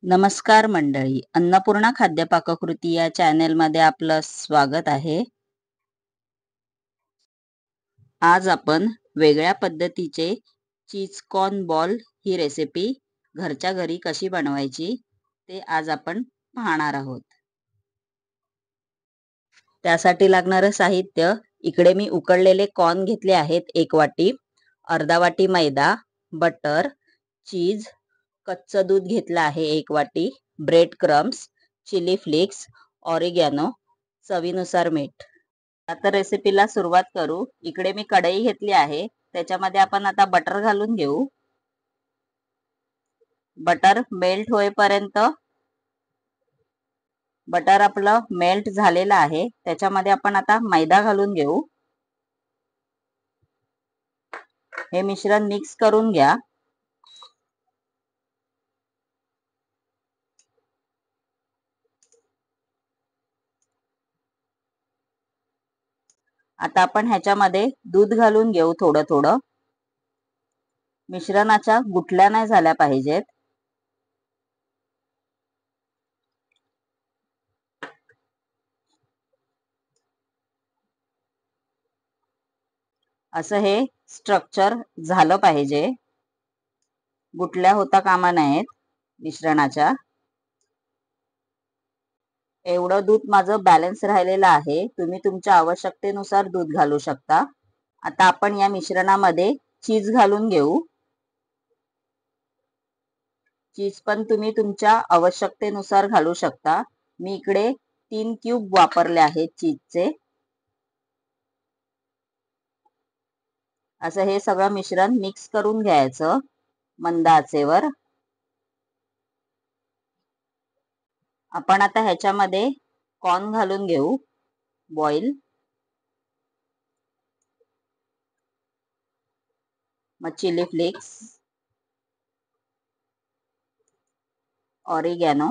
नमस्कार मंडळी, अन्नपूर्णा खाद्य पाककृती या चॅनेलमध्ये आपलं स्वागत आहे. आज आपण वेगळ्या पद्धतीचे चीज कॉर्न बॉल ही रेसिपी घरच्या घरी कशी बनवायची ते आज आपण पाहणार आहोत. त्यासाठी लागणारं साहित्य इकडे मी उकडलेले कॉर्न घेतले आहेत 1 वाटी, अर्धा वाटी मैदा, बटर, चीज, कच्चं दूध घेतलं आहे 1 वाटी, bread crumbs, chilli flakes, oregano, चवीनुसार मीठ. आता रेसिपीला सुरुवात करू. इकडे मी कढई घेतली आहे, त्याच्यामध्ये आपण आता बटर घालून घेऊ. बटर मेल्ट होईपर्यंत बटर आपलं मेल्ट झालेलं आहे, त्याच्यामध्ये आपण आता मैदा घालून घेऊ. हे मिश्रण मिक्स करून घ्या. आता आपण ह्याच्यामध्ये दूध घालून घेऊ थोडं थोडं. मिश्रणाच्या गुठल्या नाही झाल्या पाहिजेत. असं हे स्ट्रक्चर झालं पाहिजे. गुठल्या होता कामा नयेत मिश्रणाच्या. एवढं दूध माझं बॅलन्स राहिलेलं आहे. तुम्ही तुमच्या आवश्यकतेनुसार दूध घालू शकता. आता आपण या मिश्रणामध्ये चीज घालून घेऊ. चीज पण तुम्ही तुमच्या आवश्यकतेनुसार घालू शकता. मी इकडे 3 क्यूब वापरले आहेत चीजचे. असं हे सगळं मिश्रण मिक्स करून घ्यायचं मंद आचेवर. आपण आता ह्याच्यामध्ये कॉर्न घालून घेऊ बॉईल. मग चिली फ्लेक्स, ऑरिगॅनो,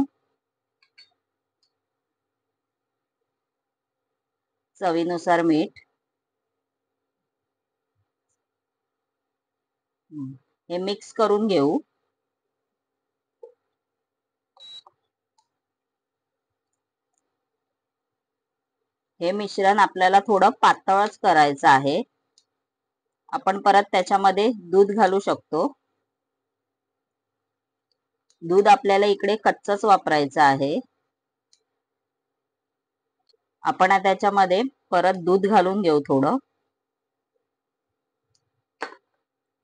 चवीनुसार मीठ. हे मिक्स करून घेऊ. हे मिश्रण आपल्याला थोडं पातळच करायचं आहे. आपण परत त्याच्यामध्ये दूध घालू शकतो. दूध आपल्याला इकडे कच्चंच वापरायचं आहे. आपण त्याच्यामध्ये परत दूध घालून घेऊ. थोडं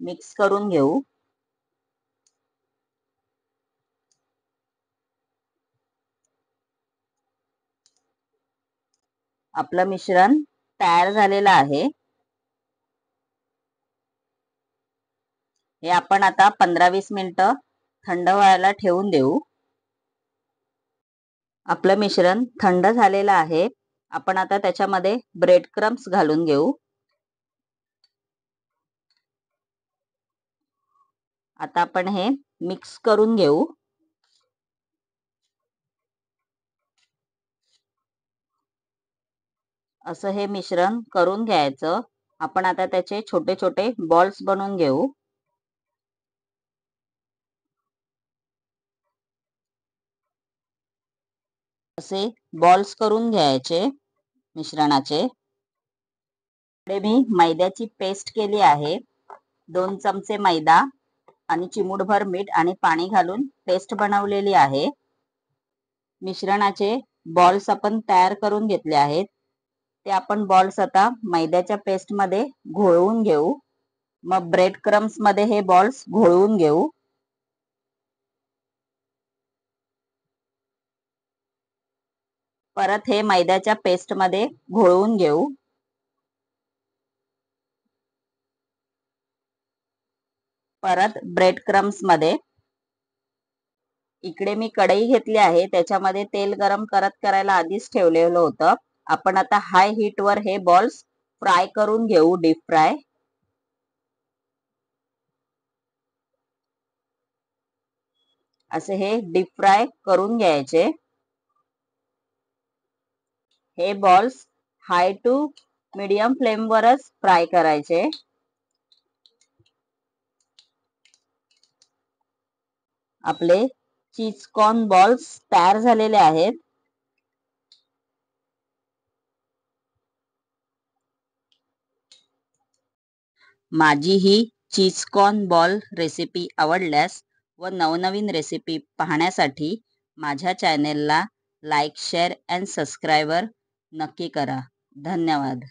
मिक्स करून घेऊ. आपलं मिश्रण तयार झालेलं आहे. हे आपण आता 15-20 मिनिटं थंड व्हायला ठेवून देऊ. आपलं मिश्रण थंड झालेलं आहे. आपण आता त्याच्यामध्ये ब्रेड क्रम्स घालून घेऊ. आता आपण हे मिक्स करून घेऊ. असं हे मिश्रण करून घ्यायचं. आपण आता त्याचे छोटे छोटे बॉल्स बनवून घेऊ. असे बॉल्स करून घ्यायचे मिश्रणाचे. इकडे मी मैद्याची पेस्ट केली आहे. 2 चमचे मैदा आणि चिमूटभर मीठ आणि पाणी घालून पेस्ट बनवलेली आहे. मिश्रणाचे बॉल्स आपण तयार करून घेतले आहेत. ते आपण बॉल्स आता मैद्याच्या पेस्ट मध्ये घोळवून घेऊ. मग ब्रेड क्रम्स मध्ये हे बॉल्स घोळवून घेऊ. परत हे मैद्याच्या पेस्ट मध्ये घोळवून घेऊ. परत ब्रेड क्रम्स मध्ये. इकडे मी कढई घेतली आहे, त्याच्यामध्ये तेल गरम करायला आधीच ठेवलेलं होतं. आपण आता हाय हीट वर हे बॉल्स फ्राय करून घेऊ. Deep fry. असे हे डीप फ्राय करून घ्यायचे. हे balls high to medium flame वरच फ्राय करायचे. आपले चीज कॉर्न बॉल्स तयार झालेले आहेत. माझी ही चीज कॉर्न बॉल रेसिपी आवडल्यास व नवनवीन रेसिपी पाहण्यासाठी माझ्या चॅनेलला लाईक, शेअर अँड सबस्क्राईबर नक्की करा. धन्यवाद.